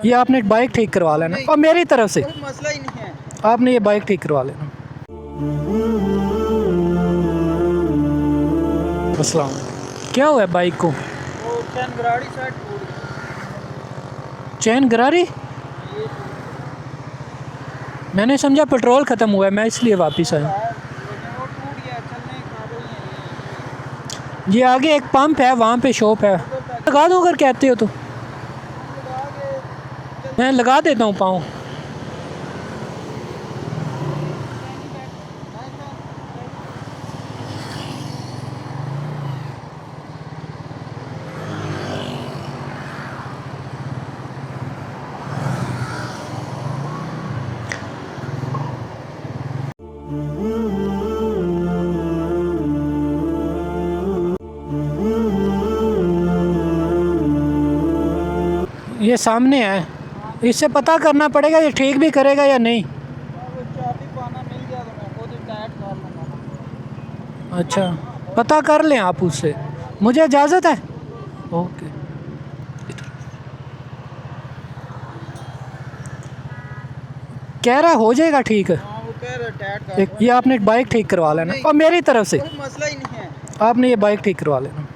ये आपने एक बाइक ठीक करवा लेना और मेरी तरफ से कोई मसला ही नहीं है। आपने ये बाइक ठीक करवा लेना। अस्सलाम वालेकुम। क्या हुआ है बाइक को? वो चैन गराड़ी साइड टूट गई। चैन गरारी? मैंने समझा पेट्रोल ख़त्म हुआ है, मैं इसलिए वापस आया। वो टूट गया, चलने के काबिल नहीं है। ये आगे एक पंप है, वहाँ पे शॉप है, लगा दो अगर कहते हो तो। मैं लगा देता हूँ पाँव। ये सामने है, इससे पता करना पड़ेगा ये ठीक भी करेगा या नहीं। वो चाबी पाना मिल गया तो मैं खुद ही टाइट कर लूँगा। अच्छा, पता कर लें आप उससे, मुझे इजाज़त है। ओके। कह रहा है हो जाएगा ठीक। हाँ वो कह रहा टाइट कर एक ये आपने एक बाइक ठीक करवा लेना और मेरी तरफ से कोई मसला ही नहीं है। आपने ये बाइक ठीक करवा लेना।